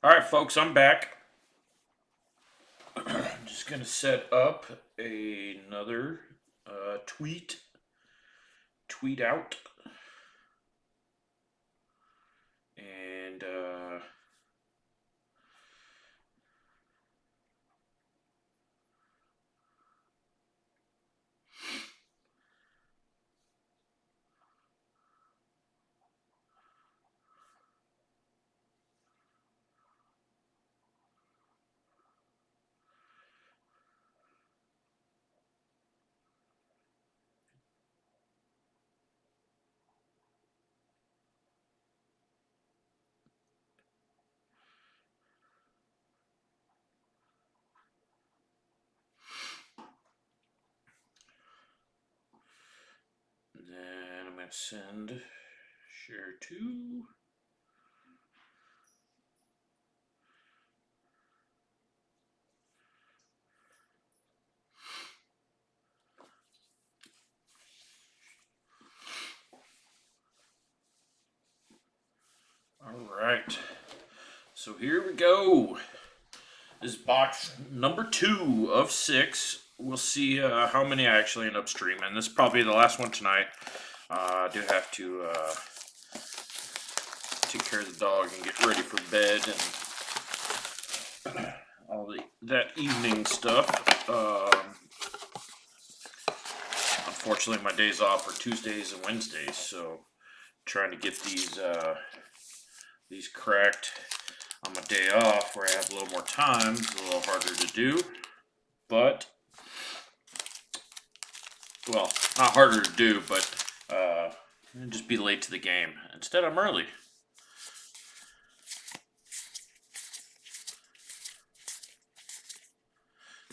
All right, folks, I'm back. I'm just gonna set up another tweet out, and then I'm gonna send share to. All right, so here we go. This is box number 2 of 6. We'll see how many I actually end up streaming. This is probably the last one tonight. I do have to take care of the dog and get ready for bed and all that evening stuff. Unfortunately, my days off are Tuesdays and Wednesdays, so trying to get these cracked on my day off where I have a little more time is a little harder to do. But well, not harder to do, but just be late to the game. Instead, I'm early.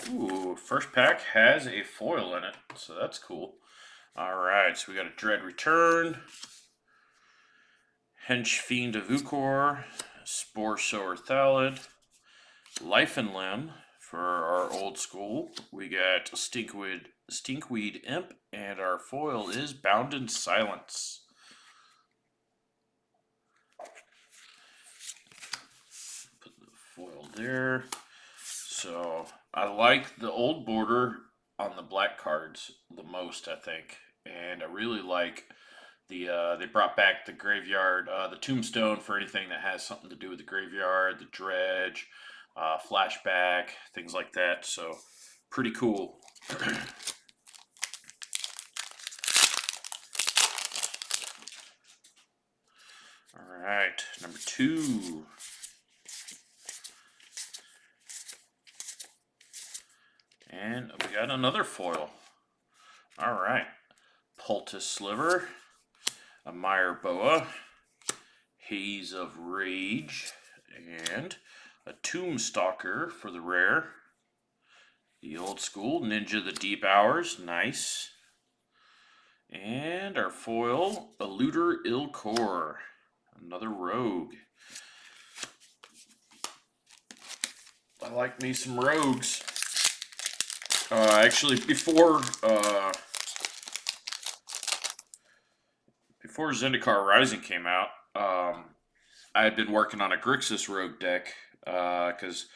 Ooh, first pack has a foil in it, so that's cool. Alright, so we got a Dread Return, Hench Fiend of Ukor, Spore Sower Thalid, Life and Limb for our old school. We got Stinkweed Imp, and our foil is Bound in Silence. Put the foil there. So I like the old border on the black cards the most, I think, and I really like they brought back the graveyard, the tombstone for anything that has something to do with the graveyard, the dredge, flashback, things like that. So pretty cool. All right, number 2. And we got another foil. All right. Poultice Sliver, a Mire Boa, Haze of Rage, and a Tombstalker for the rare. The old school Ninja the Deep Hours, nice. And our foil, Eluder Ilkor, another rogue. I like me some rogues. Actually, before Zendikar Rising came out, I had been working on a Grixis rogue deck because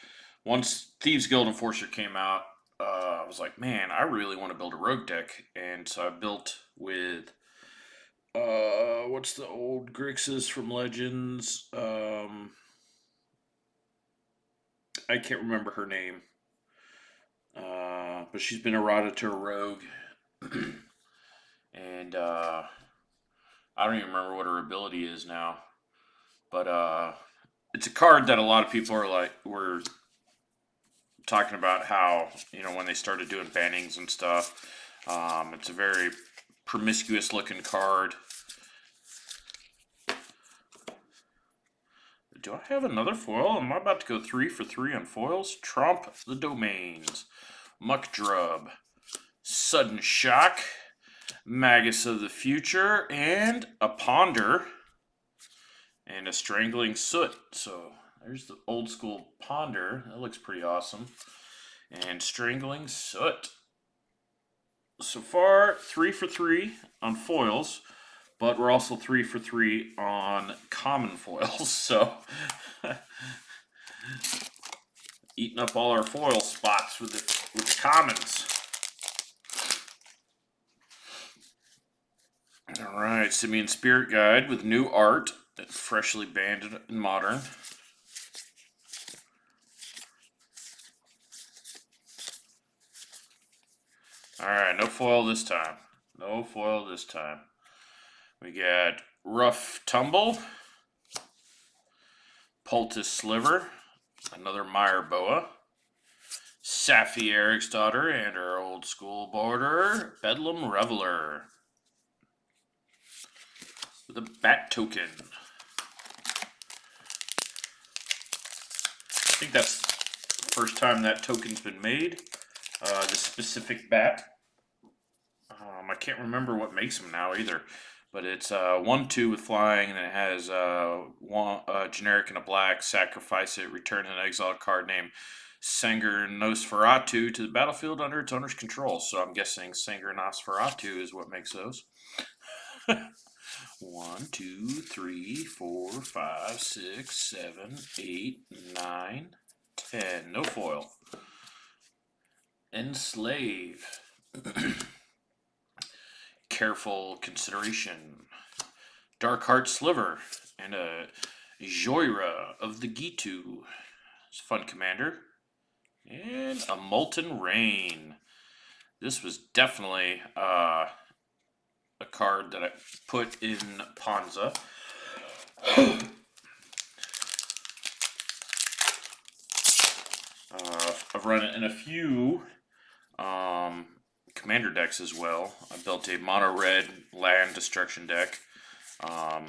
once Thieves Guild Enforcer came out, I was like, man, I really want to build a rogue deck, and so I built with what's the old Grixis from Legends? I can't remember her name. But she's been errata to a rogue. And I don't even remember what her ability is now. But it's a card that a lot of people were talking about how, when they started doing bannings and stuff. It's a very promiscuous looking card. Do I have another foil? Am I about to go 3 for 3 on foils? Tromp the Domains, Muckdrub, Sudden Shock, Magus of the Future, and a Ponder, and a Strangling Soot. So there's the old school Ponder. That looks pretty awesome. And Strangling Soot. So far, 3 for 3 on foils, but we're also 3 for 3 on common foils. So eating up all our foil spots with the commons. All right, Simeon Spirit Guide with new art, freshly banded and modern. All right, no foil this time. No foil this time. We got Rough Tumble, Poultice Sliver, another Meyer Boa, Safi Eric's daughter, and her old school border, Bedlam Reveler. With a bat token. I think that's the first time that token's been made. This specific bat. I can't remember what makes them now either. But it's 1/2 with flying, and it has one generic and a black. Sacrifice it, return an exiled card named Sanger Nosferatu to the battlefield under its owner's control. So I'm guessing Sanger Nosferatu is what makes those. 1, 2, 3, 4, 5, 6, 7, 8, 9, 10. No foil. Enslave. Careful Consideration. Darkheart Sliver. And a Joyra of the Gitu. It's a fun commander. And a Molten Rain. This was definitely a card that I put in Panza. I've run it in a few commander decks as well. I built a mono red land destruction deck. I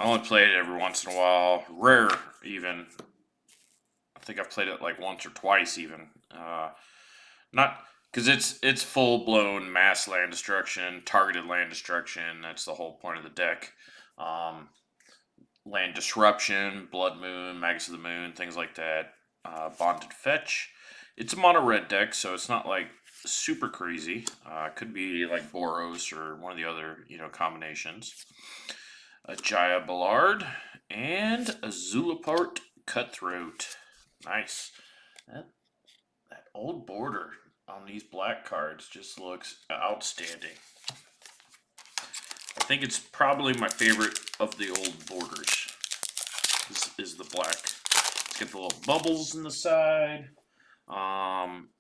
only played it every once in a while, rare even. I think I've played it like once or twice even. Not because it's full blown mass land destruction, targeted land destruction. That's the whole point of the deck. Land disruption, Blood Moon, Magus of the Moon, things like that. Bonded Fetch. It's a mono red deck, so it's not like super crazy. Could be like Boros or one of the other combinations. A Jaya Ballard and a Zulapart Cutthroat. Nice. That old border on these black cards just looks outstanding. I think it's probably my favorite of the old borders. Is the black. It's got the little bubbles in the side.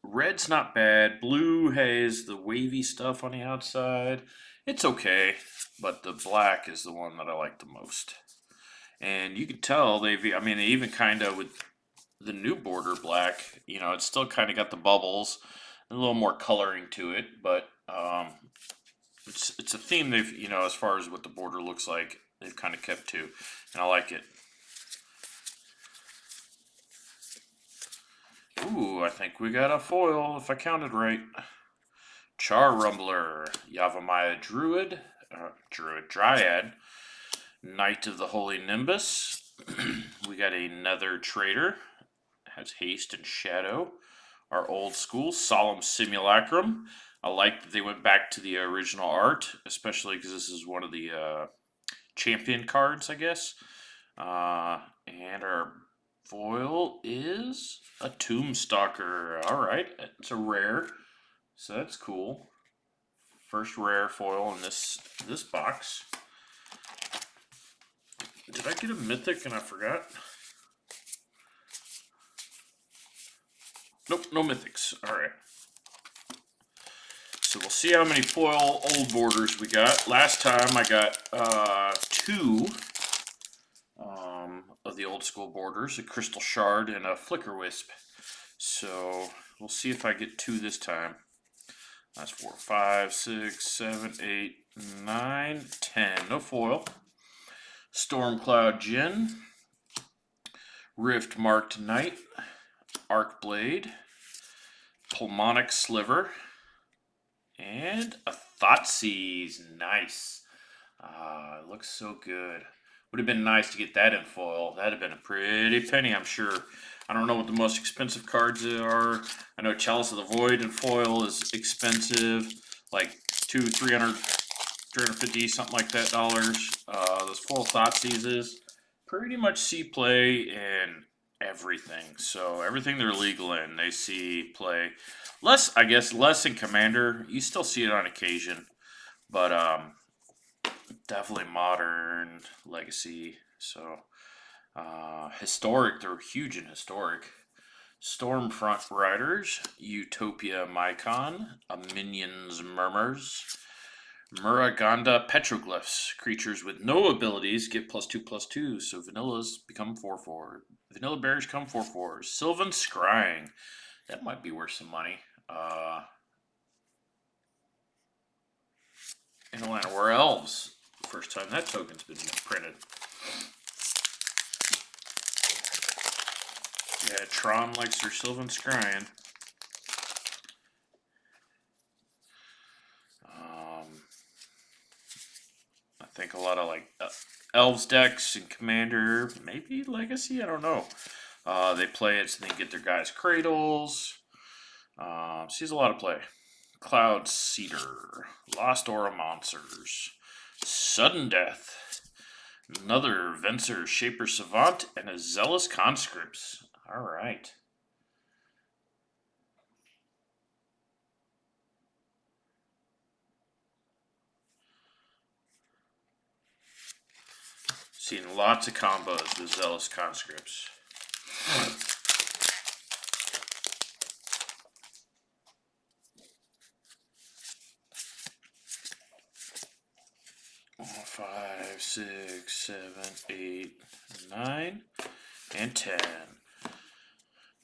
Red's not bad. Blue has the wavy stuff on the outside. It's okay, but the black is the one that I like the most. And you can tell they even kind of with the new border black, it's still kind of got the bubbles, a little more coloring to it, but it's a theme they've, as far as what the border looks like, they've kind of kept to, and I like it. Ooh, I think we got a foil, if I counted right. Char Rumbler, Yavimaya Dryad, Knight of the Holy Nimbus. We got a Nether Trader, has haste and shadow. Our old school Solemn Simulacrum. I like that they went back to the original art, especially because this is one of the champion cards, I guess. And our foil is a Tombstalker. All right, it's a rare, so that's cool. First rare foil in this box. Did I get a mythic and I forgot? Nope, no mythics. All right. So we'll see how many foil old borders we got. Last time I got 2 of the old school borders, a Crystal Shard and a Flicker Wisp. So we'll see if I get 2 this time. That's 4, 5, 6, 7, 8, 9, 10. No foil. Stormcloud Djinn, Rift Marked Knight, Arc Blade, Pulmonic Sliver, and a Thoughtseize. Nice. It looks so good. Would have been nice to get that in foil. That'd have been a pretty penny, I'm sure. I don't know what the most expensive cards are. I know Chalice of the Void in foil is expensive, like $200, $300, $350, something like that dollars. Those foil Thoughtseizes pretty much see play in everything. So everything they're legal in, they see play. Less, I guess, less in Commander. You still see it on occasion, but definitely Modern, Legacy. So Historic, they're huge in Historic. Stormfront Riders, Utopia Mycon, a Minions Murmurs, Muraganda Petroglyphs. Creatures with no abilities get +2/+2, so vanillas become 4/4. Vanilla bears come 4/4. Sylvan Scrying. That might be worth some money. In a land where elves. First time that token's been printed. Yeah, Tron likes their Sylvan Scrying. I think a lot of like Elves decks and Commander, maybe Legacy, I don't know. They play it so they can get their guys' cradles. Sees a lot of play. Cloud Cedar, Lost Aura Monsters, Sudden Death, another Venser Shaper Savant, and a Zealous Conscripts. All right. Seeing lots of combos with Zealous Conscripts. Five, 6, 7, 8, 9, and 10.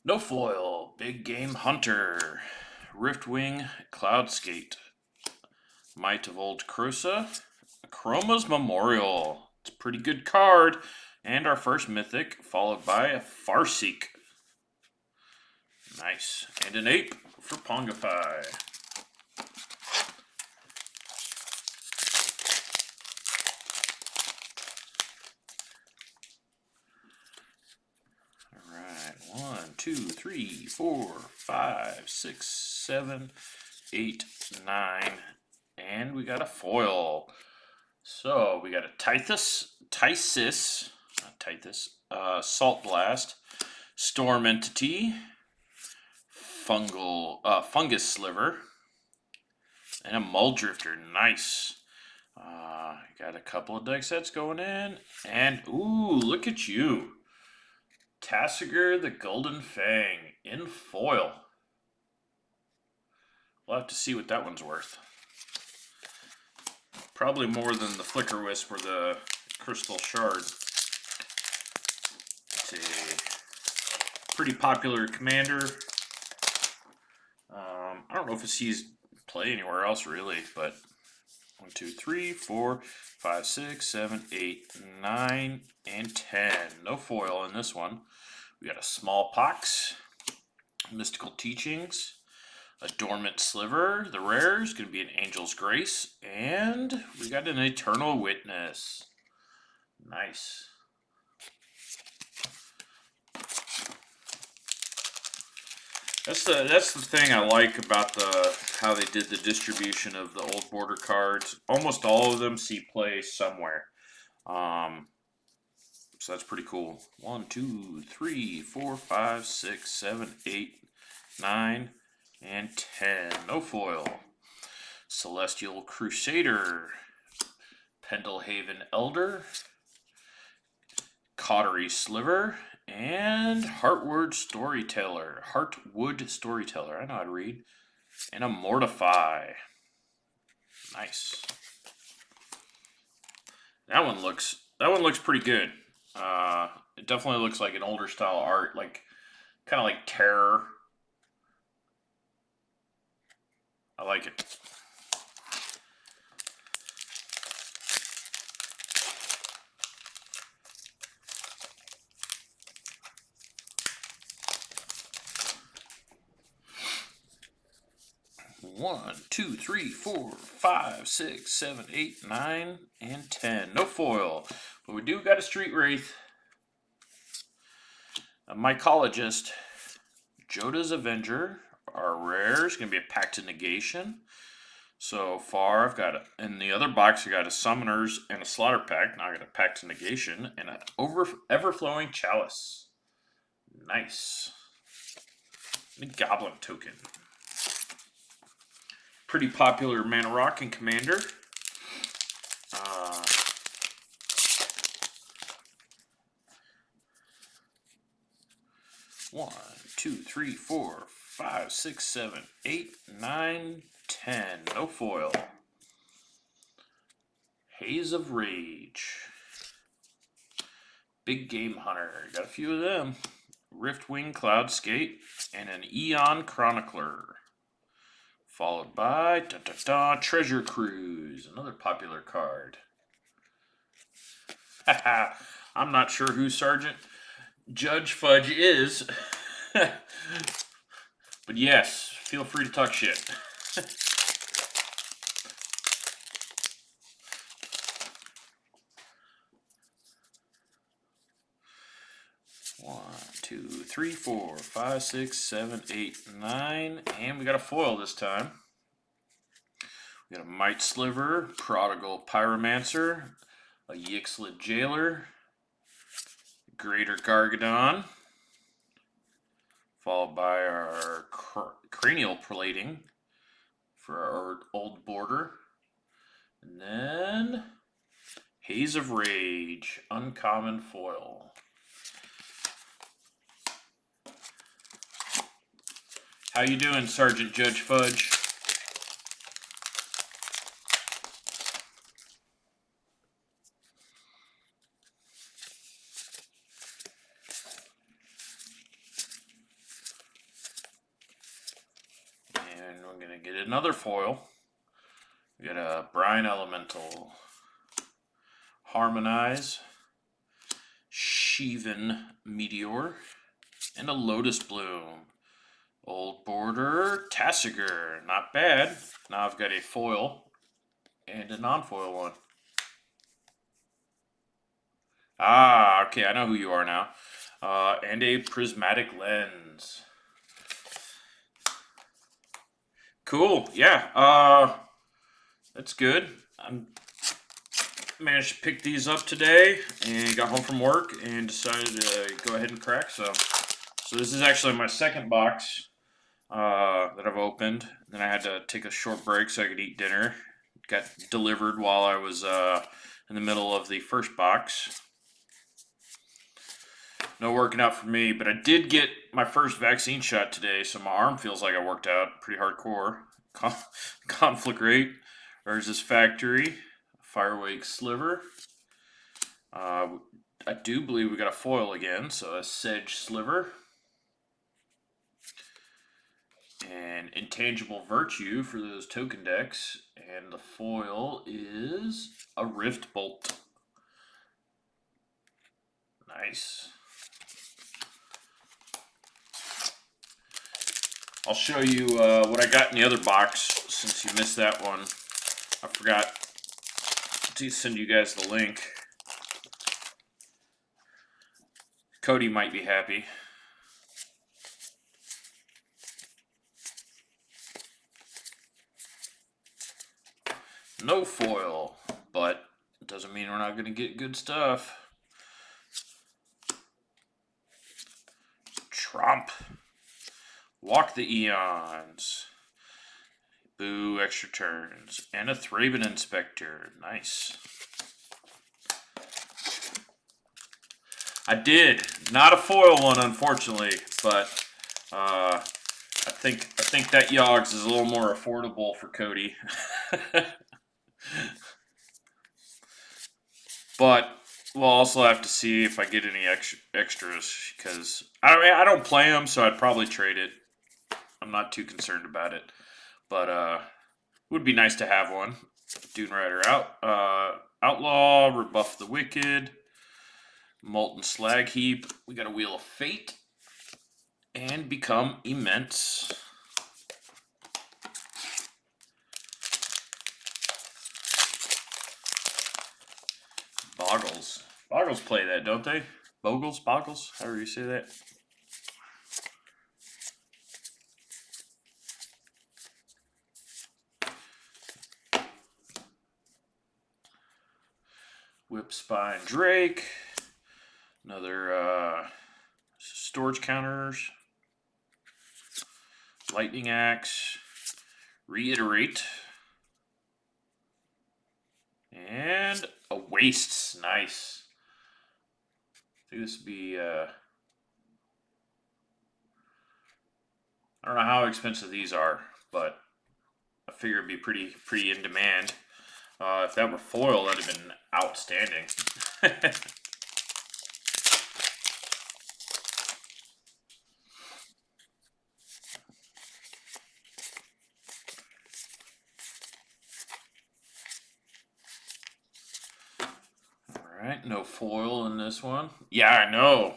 No foil. Big Game Hunter. Riftwing Cloudskate. Might of Old Krosa. Chroma's Memorial. It's a pretty good card. And our first mythic, followed by a Farseek. Nice. And an ape for Pongify. Alright, 1, 2, 3, 4, 5, 6, 7, 8, 9, and we got a foil. So we got a Tysis, not Tythus, Salt Blast, Storm Entity, Fungus Sliver, and a Muldrifter. Nice. Got a couple of deck sets going in, and ooh, look at you. Tasigur the Golden Fang in foil. We'll have to see what that one's worth. Probably more than the Flicker Wisp or the Crystal Shard. It's a pretty popular commander. I don't know if it sees play anywhere else really, but 1, 2, 3, 4, 5, 6, 7, 8, 9, and 10. No foil in this one. We got a Smallpox, Mystical Teachings, a Dormant Sliver. The rare is going to be an Angel's Grace, and we got an Eternal Witness. Nice. That's the thing I like about how they did the distribution of the old border cards. Almost all of them see play somewhere. So that's pretty cool. 1, 2, 3, 4, 5, 6, 7, 8, 9, and 10. No foil. Celestial Crusader, Pendelhaven Elder, Cautery Sliver, and Heartwood Storyteller. I know how to read. And a Mortify. Nice. That one looks pretty good. It definitely looks like an older style art, like kind of like Terror. I like it. One, 2, 3, 4, 5, 6, 7, 8, 9, and 10. No foil. But we do got a Street Wraith. A Mycologist. Joda's Avenger. Our rare is going to be a Pact to Negation. So far, I've got in the other box, I got a Summoners and a Slaughter Pact. Now I got a Pact to Negation and an Everflowing Chalice. Nice. The Goblin token. Pretty popular Mana Rock and Commander. One, two, three, 4, 5, 6, 7, 8, 9, 10. No foil. Haze of Rage. Big Game Hunter. Got a few of them. Riftwing Cloudscape and an Eon Chronicler. Followed by Treasure Cruise. Another popular card. I'm not sure who Sergeant Judge Fudge is. But yes, feel free to talk shit. One, two, three, 4, 5, 6, 7, 8, 9. And we got a foil this time. We got a Might Sliver, Prodigal Pyromancer, a Yixlid Jailer, Greater Gargadon, followed by our Cranial Plating for our old border, and then Haze of Rage, uncommon foil. How you doing, Sergeant Judge Fudge? And we're going to get another foil. We got a Brine Elemental, Harmonize, Sheevan Meteor, and a Lotus Bloom. Old border, Tassiger, not bad. Now I've got a foil and a non-foil one. Ah, okay, I know who you are now. And a Prismatic Lens. Cool, yeah, that's good. I managed to pick these up today and got home from work and decided to go ahead and crack some. So this is actually my second box that I've opened. Then I had to take a short break so I could eat dinner. Got delivered while I was in the middle of the first box. No working out for me, but I did get my first vaccine shot today, so my arm feels like I worked out pretty hardcore. Conflict Rate, Urza's Factory, Firewake Sliver. I do believe we got a foil again, so a Sedge Sliver. And Intangible Virtue for those token decks. And the foil is a Rift Bolt. Nice. I'll show you what I got in the other box since you missed that one. I forgot to send you guys the link. Cody might be happy. No foil, but it doesn't mean we're not going to get good stuff. Trump. Walk the Eons. Boo, extra turns. And a Thraben Inspector. Nice. I did. Not a foil one, unfortunately, but I think that Yogs is a little more affordable for Cody. But we'll also have to see if I get any extras, because I don't play them, so I'd probably trade it. I'm not too concerned about it, but it would be nice to have one. Dune Rider out. Outlaw, Rebuff the Wicked, Molten Slag Heap. We got a Wheel of Fate, and Become Immense. Boggles. Boggles play that, don't they? Boggles? However you say that. Whipspine Drake. Another storage counters, lightning axe, reiterate, and a wastes. Nice. I think this would be. I don't know how expensive these are, but I figure it'd be pretty in demand. If that were foil, that'd have been outstanding. Alright, no foil in this one. Yeah, I know.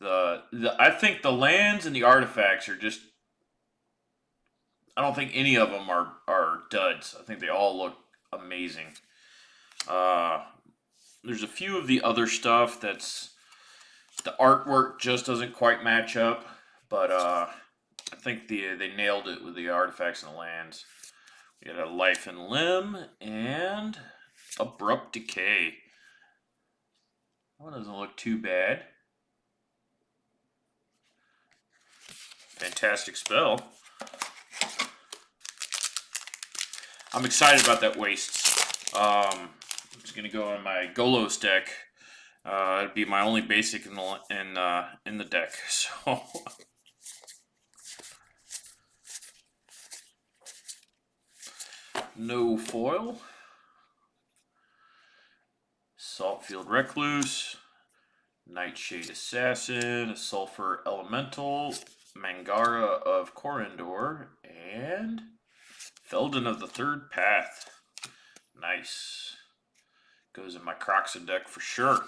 I think the lands and the artifacts are just, I don't think any of them are duds. I think they all look amazing. There's a few of the other stuff that's, the artwork just doesn't quite match up, but I think they nailed it with the artifacts and the lands. We got a life and limb and abrupt decay. That one doesn't look too bad. Fantastic spell. I'm excited about that wastes. It's gonna go in my Golos deck. It'd be my only basic in the deck. So no foil. Saltfield Recluse, Nightshade Assassin, a Sulfur Elemental, Mangara of Corindor, and Felden of the Third Path. Nice. Goes in my Croxa deck for sure.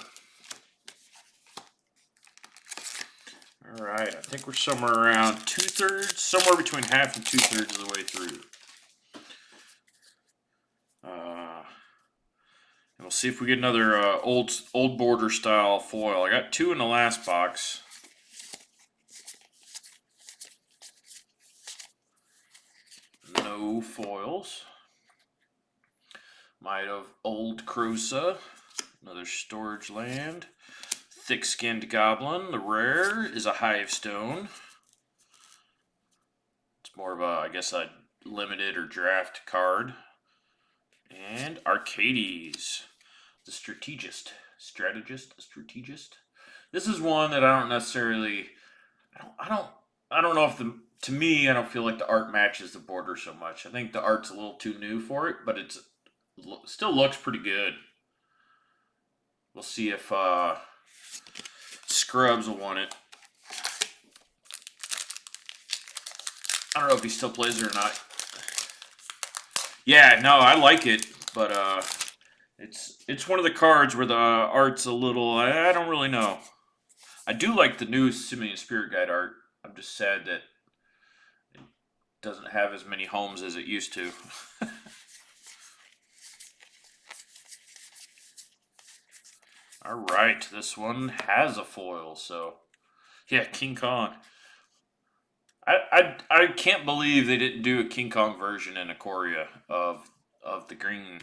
Alright, I think we're somewhere around 2/3, somewhere between half and 2/3 of the way through. And we'll see if we get another old border style foil. I got 2 in the last box. No foils. Might of Old Crosa, another storage land. Thick-skinned Goblin, the rare is a Hive Stone. It's more of a, I guess, a limited or draft card. And Arcades, the Strategist. This is one that I don't necessarily, I don't know if to me, I don't feel like the art matches the border so much. I think the art's a little too new for it, but it still looks pretty good. We'll see if Scrubs will want it. I don't know if he still plays it or not. Yeah, no, I like it, but it's one of the cards where the art's a little, I don't really know. I do like the new Simian Spirit Guide art. I'm just sad that it doesn't have as many homes as it used to. Alright, this one has a foil, so yeah, King Kong. I can't believe they didn't do a King Kong version in Ikoria of the green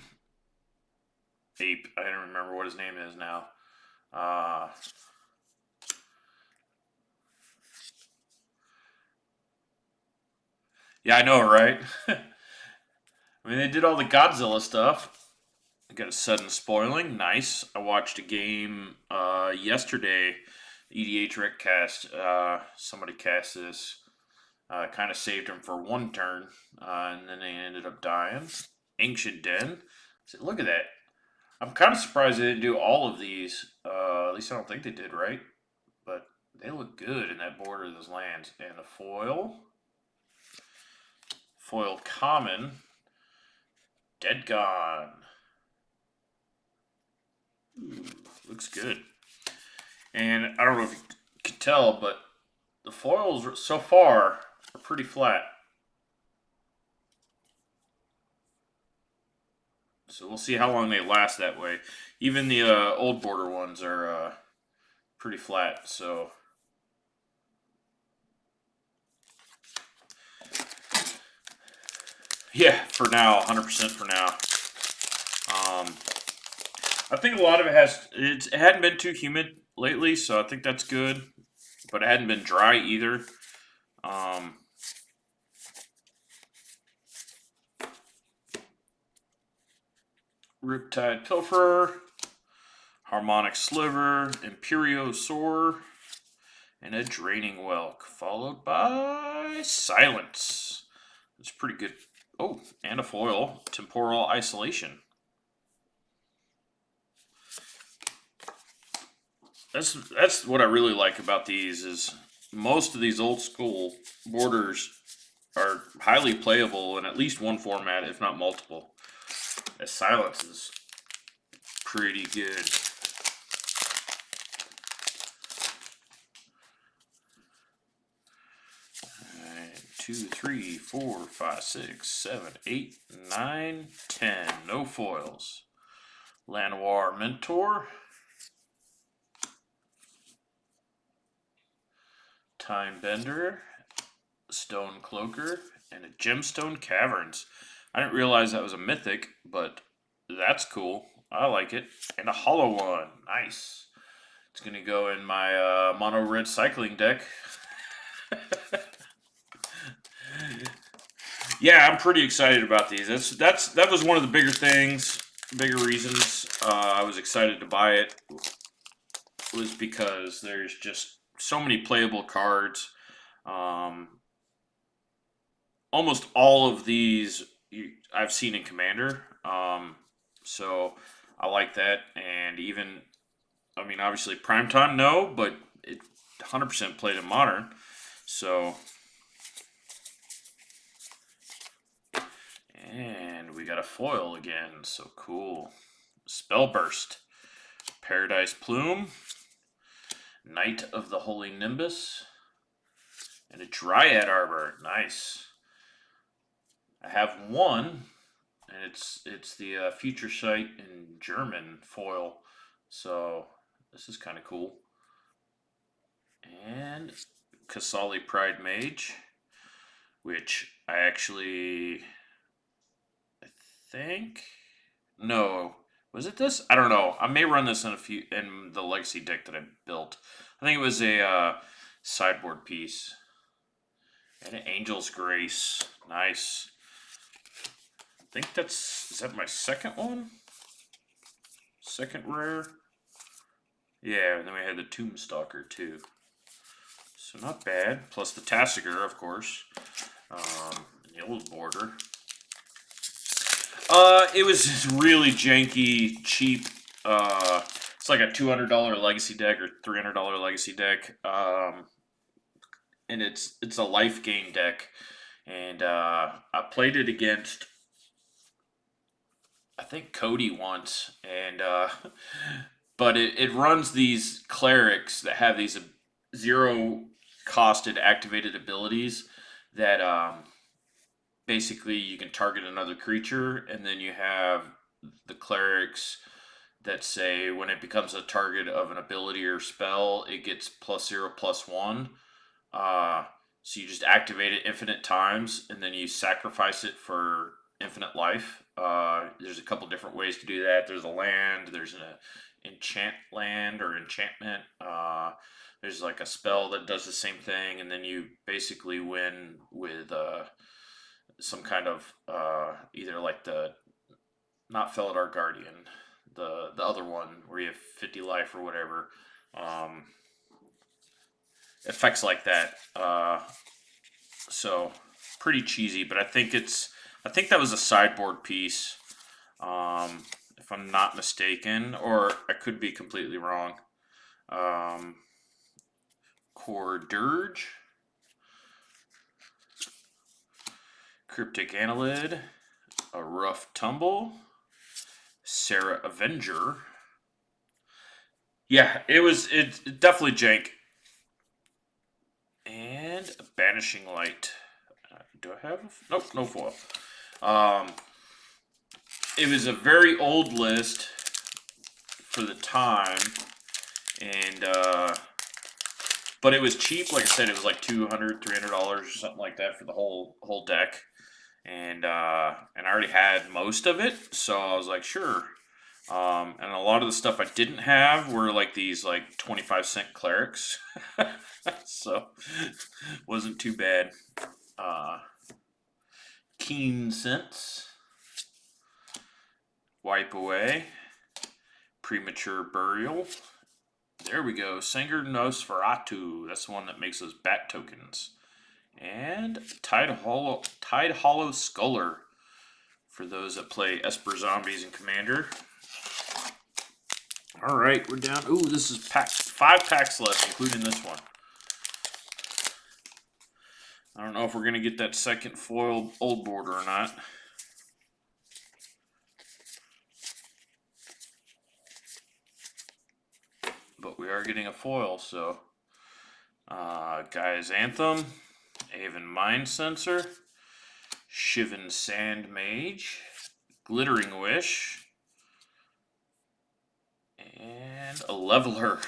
ape. I don't remember what his name is now. Yeah, I know, right? I mean, they did all the Godzilla stuff. I got a sudden spoiling. Nice. I watched a game yesterday. EDH Recast. Somebody cast this. Kind of saved him for one turn, and then they ended up dying. Ancient Den. So look at that. I'm kind of surprised they didn't do all of these. At least I don't think they did, right? But they look good in that border of those lands. And the foil. Foil common. Dead Gone. Ooh, looks good. And I don't know if you can tell, but the foils so far are pretty flat. So we'll see how long they last that way. Even the old border ones are pretty flat. So yeah, for now, 100% for now. I think a lot of it hadn't been too humid lately, so I think that's good. but it hadn't been dry either. Riptide Pilferer, Harmonic Sliver, Imperiosaur, and a Draining Whelk, followed by Silence. It's pretty good. Oh, and a foil, Temporal Isolation. That's what I really like about these is most of these old school borders are highly playable in at least one format, if not multiple. As Silence is pretty good. Alright, 2, 3, 4, 5, 6, 7, 8, 9, 10. No foils. Lanoir Mentor. Time Bender, Stone Cloaker, and a Gemstone Caverns. I didn't realize that was a mythic, but that's cool. I like it. And a hollow one. Nice. It's going to go in my mono red cycling deck. Yeah, I'm pretty excited about these. That was one of the bigger things, bigger reasons I was excited to buy it, was because there's just so many playable cards. Almost all of these I've seen in Commander, so I like that. And even, I mean, obviously Primetime, no, but it 100% played in Modern. So, and we got a foil again, so cool. Spellburst, Paradise Plume, Knight of the Holy Nimbus, and a Dryad Arbor. Nice. I have one, and it's the Future Sight in German foil, so this is kind of cool. And Kasali Pride Mage, which I think, no, was it this? I don't know. I may run this in the Legacy deck that I built. I think it was a sideboard piece. And an Angel's Grace. Nice. I think is that my second one? Second rare? Yeah, and then we had the Tombstalker too. So not bad. Plus the Tassiger, of course. In the old border. It was really janky, cheap. It's like a $200 Legacy deck or $300 Legacy deck. And it's a life gain deck. And I played it against, I think, Cody once, and but it runs these clerics that have these zero costed activated abilities that basically you can target another creature, and then you have the clerics that say when it becomes a target of an ability or spell, it gets +0/+1. So you just activate it infinite times, and then you sacrifice it for infinite life. There's a couple different ways to do that. There's a land, there's an enchant land or enchantment. There's like a spell that does the same thing, and then you basically win with some kind of either like the, not Felidar Guardian, the other one where you have 50 life or whatever. Effects like that. So pretty cheesy, but I think that was a sideboard piece, if I'm not mistaken, or I could be completely wrong. Core Dirge, Cryptic Annelid, a Rough Tumble, Sarah Avenger. Yeah, it's definitely jank. And a Banishing Light. Do I have? Nope, no foil. It was a very old list for the time, and but it was cheap. Like I said, it was like $200, $300 or something like that for the whole deck, and I already had most of it, so I was like, sure, And a lot of the stuff I didn't have were like these like 25-cent clerics. So wasn't too bad. Keen Sense. Wipe Away. Premature Burial. There we go. Sanger Nosferatu. That's the one that makes those bat tokens. And Tide Hollow Sculler for those that play Esper Zombies and Commander. All right, we're down. Ooh, this is 5 packs left, including this one. I don't know if we're going to get that second foil old border or not. But we are getting a foil, so. Guy's Anthem, Aven Mind Sensor, Shivan Sand Mage, Glittering Wish, and a Leveler.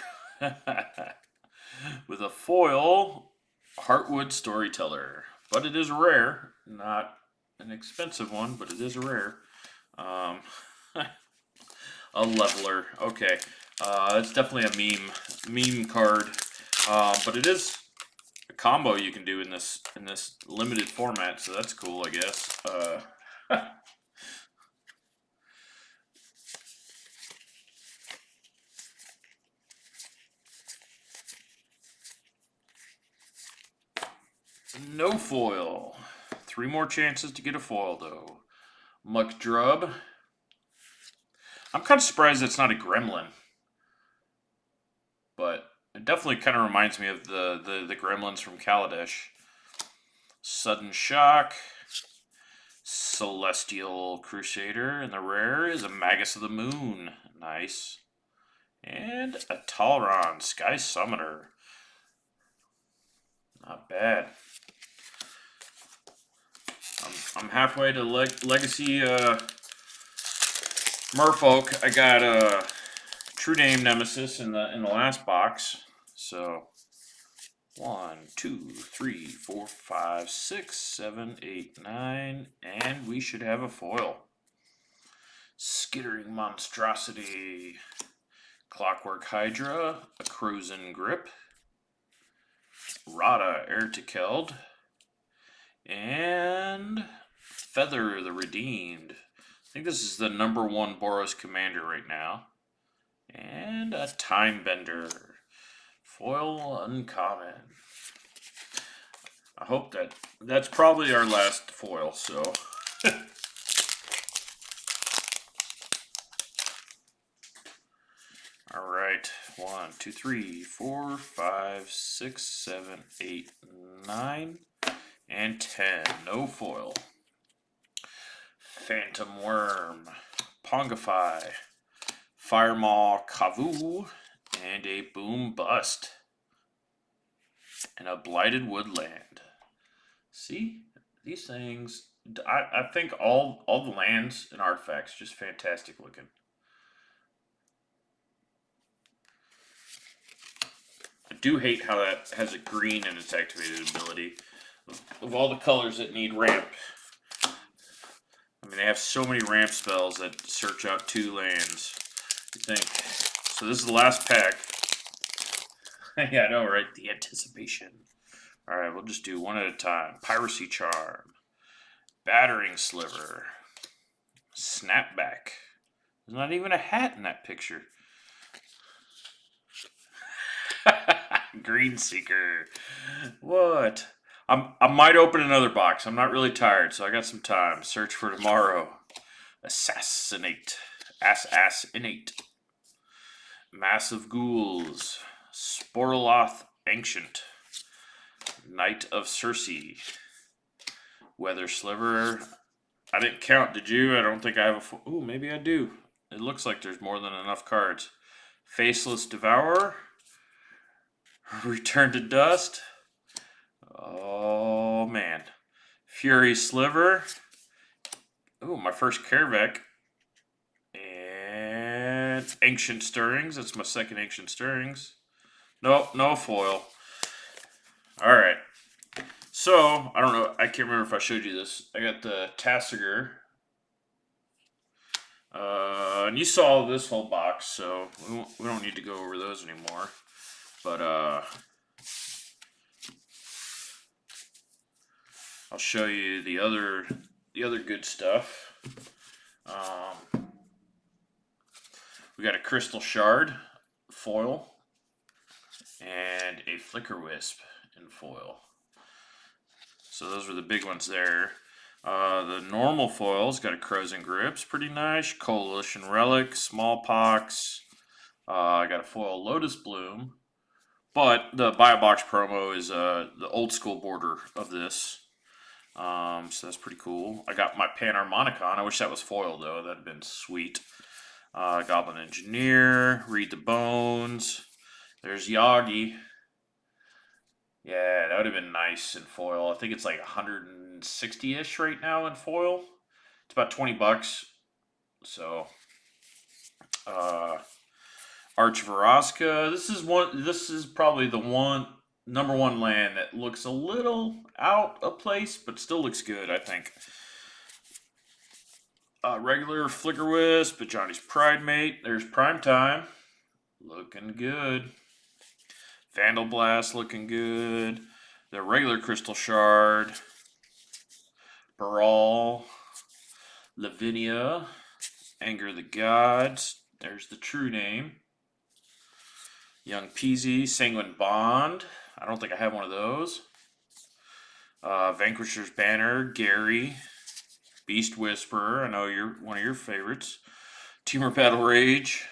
With a foil, Heartwood Storyteller. But it is rare, not an expensive one, but it is rare. A Leveler. Okay. It's definitely a meme card. But it is a combo you can do in this limited format, so that's cool, I guess. No foil. 3 more chances to get a foil, though. Muck Drub. I'm kind of surprised it's not a gremlin. But it definitely kind of reminds me of the gremlins from Kaladesh. Sudden Shock. Celestial Crusader. And the rare is a Magus of the Moon. Nice. And a Talron Sky Summoner. Not bad. I'm halfway to Legacy Merfolk. I got True Name Nemesis in the last box. So 1, 2, 3, 4, 5, 6, 7, 8, 9, and we should have a foil. Skittering Monstrosity, Clockwork Hydra, a Crozen Grip, Rada Heir to Keld, and Feather the Redeemed. I think this is the #1 Boros Commander right now. And a Time Bender. Foil uncommon. I hope that's probably our last foil, so. All right. 1, 2, 3, 4, 5, 6, 7, 8, 9, and 10. No foil. Phantom Worm. Pongify. Firemaw Kavu. And a Boom Bust. And a Blighted Woodland. See? These things, I think all the lands and artifacts just fantastic looking. I do hate how that has a green in its activated ability. Of all the colors that need ramp. I mean, they have so many ramp spells that search out 2 lands. You think. So this is the last pack. Yeah, I know, right? The anticipation. Alright, we'll just do one at a time. Piracy Charm. Battering Sliver. Snapback. There's not even a hat in that picture. Green Seeker. What? I might open another box. I'm not really tired, so I got some time. Search for tomorrow. Assassinate. Assassinate. Massive Ghouls. Sporoloth Ancient. Knight of Circe. Weather Sliver. I didn't count, did you? I don't think I have a... Ooh, maybe I do. It looks like there's more than enough cards. Faceless Devourer. Return to Dust. Oh, man. Fury Sliver. Ooh, my first Kervek. And Ancient Stirrings. That's my second Ancient Stirrings. Nope, no foil. Alright. So, I don't know. I can't remember if I showed you this. I got the Tassiger. And you saw this whole box, so we don't need to go over those anymore. But I'll show you the other good stuff. We got a Crystal Shard foil and a Flicker Wisp in foil. So those were the big ones there. The normal foil's got a Crows and Grips, pretty nice. Coalition Relic, Smallpox. I got a foil Lotus Bloom. But the Buy a Box promo is the old school border of this. So that's pretty cool. I got my Panharmonicon. I wish that was foil though. That'd have been sweet. Goblin Engineer. Read the Bones. There's Yagi. Yeah, that would have been nice in foil. I think it's like 160-ish right now in foil. It's about 20 bucks. So, Arch Veraska. This is probably the number one land that looks a little out of place, but still looks good, I think. Regular Flicker Wisp, but Johnny's Pride Mate. There's Prime Time. Looking good. Vandal Blast looking good. The regular Crystal Shard. Baral. Lavinia. Anger of the Gods. There's the true name. Young Peasy. Sanguine Bond. I don't think I have one of those. Vanquisher's Banner. Gary. Beast Whisperer. I know you're one of your favorites. Teamer Battle Rage.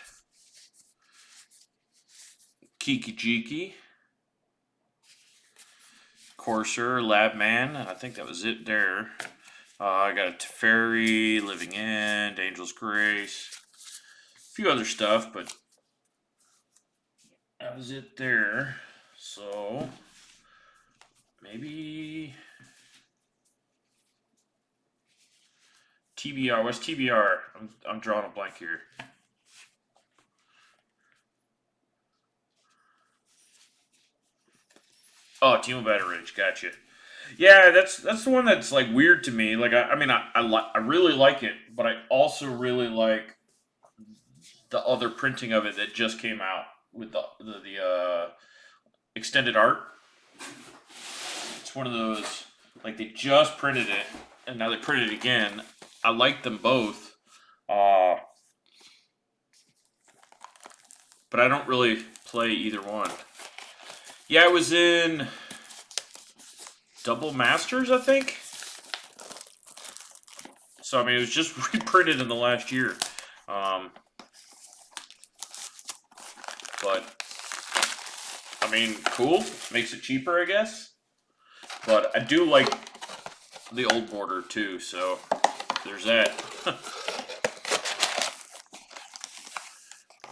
Kiki Jiki. Courser, Labman, and I think that was it there. I got a Teferi, Living End, Angel's Grace, a few other stuff, but that was it there. So maybe TBR. What's TBR? I'm drawing a blank here. Oh, Team of Battle Rage, gotcha. Yeah, that's the one that's like weird to me. Like I really like it, but I also really like the other printing of it that just came out with the extended art. It's one of those like they just printed it and now they printed it again. I like them both, but I don't really play either one. Yeah, it was in Double Masters, I think. So, I mean, it was just reprinted in the last year. But, I mean, cool. Makes it cheaper, I guess. But I do like the old border, too. So, there's that.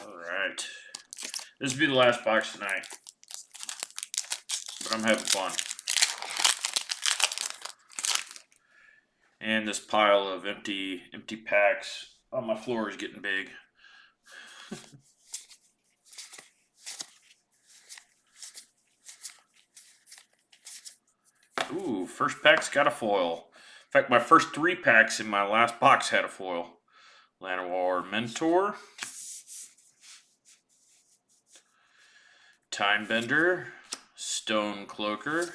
Alright. This will be the last box tonight. But I'm having fun. And this pile of empty packs on my floor is getting big. Ooh, first pack's got a foil. In fact, my first 3 packs in my last box had a foil. Llanowar Mentor. Timebender. Stone Cloaker.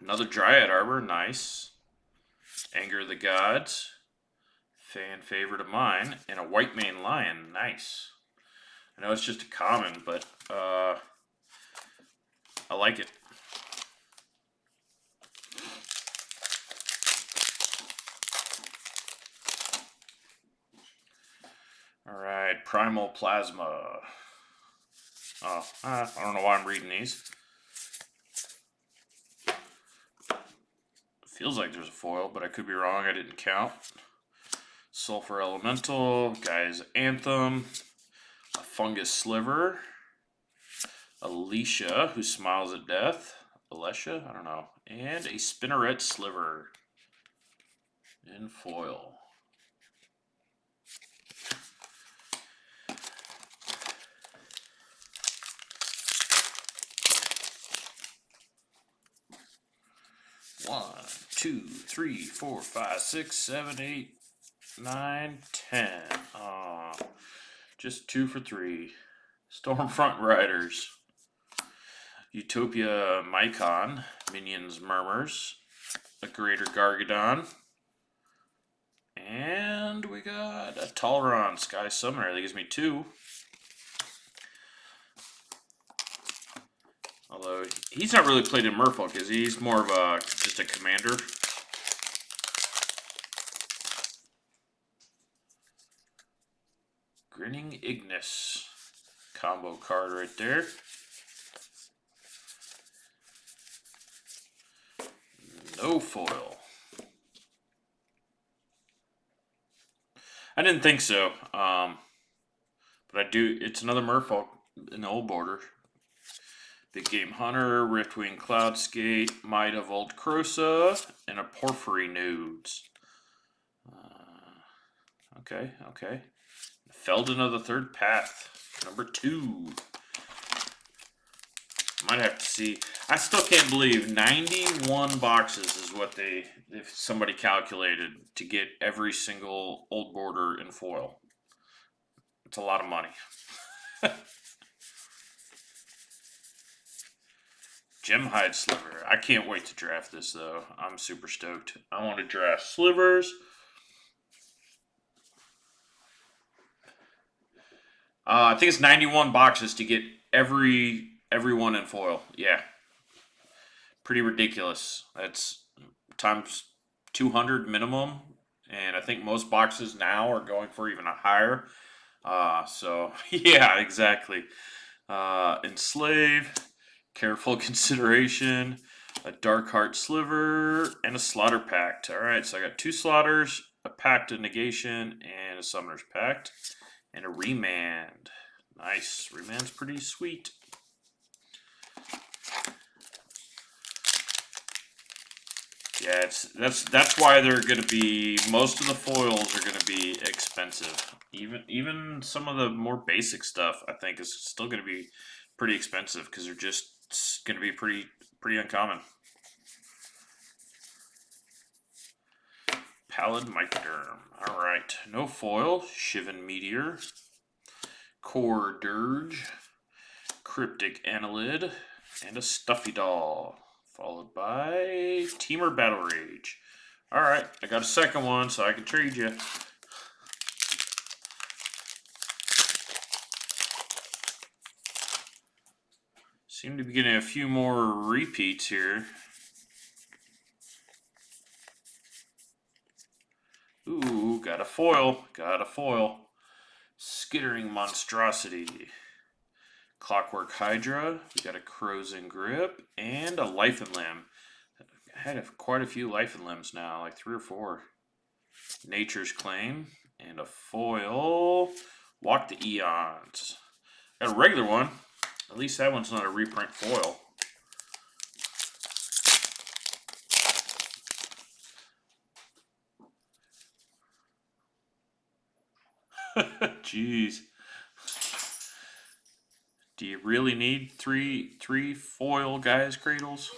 Another Dryad Arbor, nice. Anger of the Gods. Fan favorite of mine. And a White Mane Lion, nice. I know it's just a common, but I like it. Alright, Primal Plasma. Oh, I don't know why I'm reading these. Feels like there's a foil, but I could be wrong. I didn't count. Sulfur Elemental, Guy's Anthem, a Fungus Sliver, Alicia, who smiles at death, Alessia, I don't know, and a Spinneret Sliver in foil. One, 2, 3, 4, 5, 6, 7, 8, 9, 10. Just 2 for 3. Stormfront Riders. Utopia Mycon. Minions Murmurs. A Greater Gargadon. And we got a Talron Sky Summoner. That gives me 2. Although he's not really played in Merfolk, is he? He's more of a just a commander. Grinning Ignis. Combo card right there. No foil. I didn't think so. But I do. It's another Merfolk in the old border. Big Game Hunter, Riftwing Cloudskate, Might of Old Crosa, and a Porphyry Nudes. Okay. Feldon of the Third Path, number 2. Might have to see. I still can't believe 91 boxes is what if somebody calculated to get every single old border in foil. It's a lot of money. Gemhide Sliver. I can't wait to draft this, though. I'm super stoked. I want to draft Slivers. I think it's 91 boxes to get everyone in foil. Yeah. Pretty ridiculous. That's times 200 minimum. And I think most boxes now are going for even a higher. So, yeah, exactly. Enslave. Careful Consideration, a Darkheart Sliver, and a Slaughter Pact. Alright, so I got 2 Slaughters, a Pact of Negation, and a Summoner's Pact, and a Remand. Nice. Remand's pretty sweet. Yeah, that's why they're going to be, most of the foils are going to be expensive. Even some of the more basic stuff, I think, is still going to be pretty expensive because they're just going to be pretty uncommon. Pallid Mycoderm. Alright. No foil. Shivan Meteor. Core Dirge. Cryptic Annelid. And a Stuffy Doll. Followed by Teamer Battle Rage. Alright. I got a second one so I can trade you. Seem to be getting a few more repeats here. Ooh, got a foil. Skittering Monstrosity. Clockwork Hydra. We got a Crow's in Grip. And a Life and Limb. I had quite a few Life and Limbs now, like 3 or 4. Nature's Claim. And a foil. Walk the Eons. Got a regular one. At least that one's not a reprint foil. Jeez. Do you really need three foil guys cradles?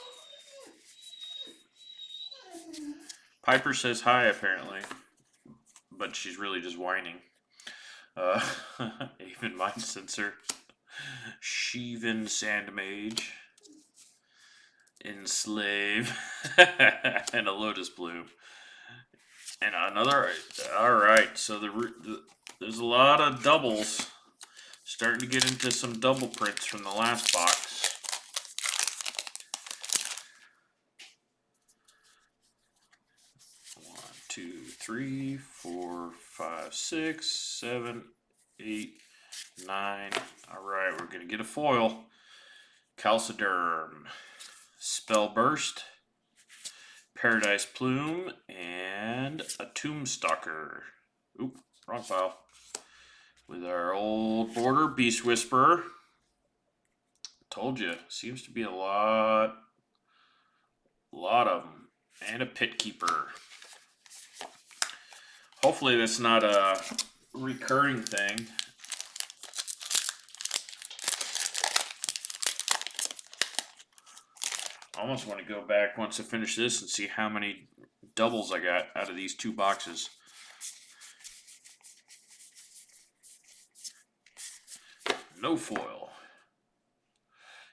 Piper says hi, apparently. But she's really just whining. Even Mind Sensor. Sheevan Sandmage. Enslave. And a Lotus Bloom. And another. Alright, so there's a lot of doubles. Starting to get into some double prints from the last box. One, 2, 3, 4, 5, 6, 7, 8, 9. Alright, we're going to get a foil. Calciderm. Spellburst. Paradise Plume. And a Tombstalker. Oop, wrong file. With our old border Beast Whisperer. Told you, seems to be a lot of them. And a Pit Keeper. Hopefully that's not a recurring thing. I almost want to go back once I finish this and see how many doubles I got out of these 2 boxes. No foil.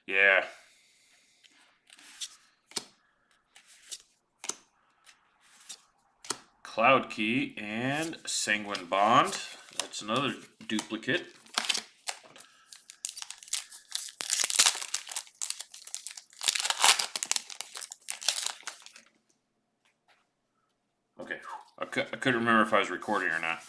Yeah. Cloud Key and Sanguine Bond. That's another duplicate. Okay, I couldn't remember if I was recording or not.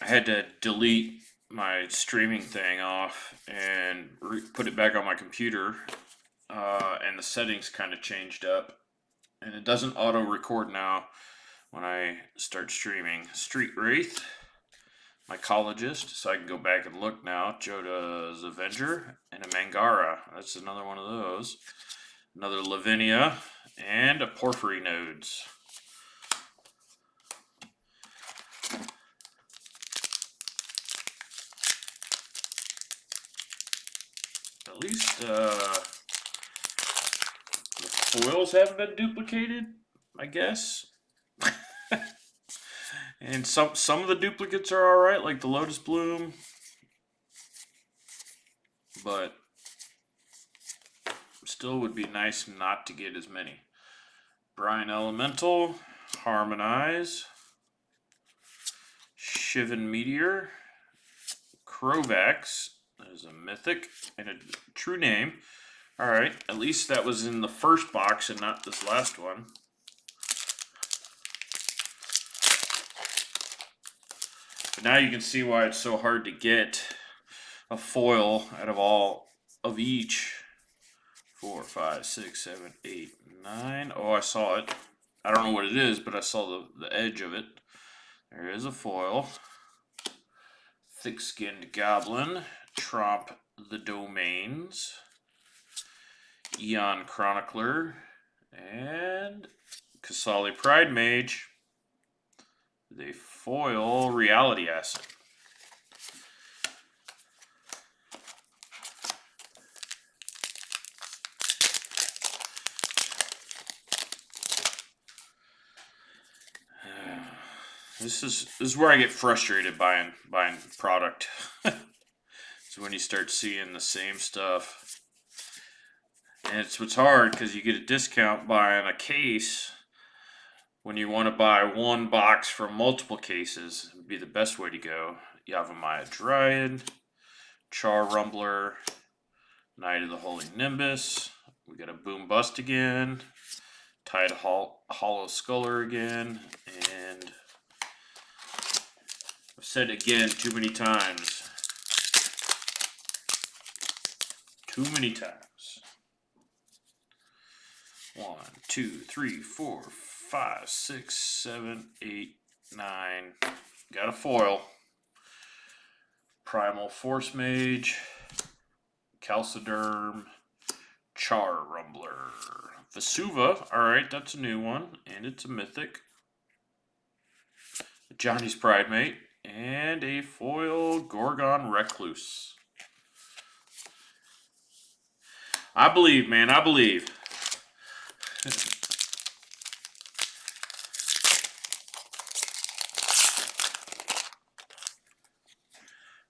I had to delete my streaming thing off and put it back on my computer, and the settings kind of changed up, and it doesn't auto record now when I start streaming. Street Wraith, Mycologist, so I can go back and look now. Joda's Avenger and a Mangara. That's another one of those. Another Lavinia and a Porphyry Nodes. At least the foils haven't been duplicated, I guess. And some of the duplicates are alright, like the Lotus Bloom. But still would be nice not to get as many. Brine Elemental, Harmonize, Shivan Meteor, Crovax, that is a mythic and a true name. Alright, at least that was in the first box and not this last one. But now you can see why it's so hard to get a foil out of all of each. 4, 5, 6, 7, 8, 9. Oh, I saw it. I don't know what it is, but I saw the edge of it. There is a foil. Thick-skinned Goblin. Tromp the Domains. Eon Chronicler. And Kasali Pride Mage. The foil Reality Asset. This is where I get frustrated buying product. So when you start seeing the same stuff, and it's hard because you get a discount buying a case when you want to buy one box from multiple cases. It would be the best way to go. Yavimaya Dryad, Char Rumbler, Knight of the Holy Nimbus. We got a Boom Bust again, Tide Hollow Sculler again, and I've said again too many times. Too many times. 1, 2, 3, 4, 5, 6, 7, 8, 9. Got a foil. Primal Force Mage. Calciderm. Char Rumbler. Vesuva. Alright, that's a new one. And it's a mythic. Johnny's Pride Mate. And a foil Gorgon Recluse. I believe, man. I believe.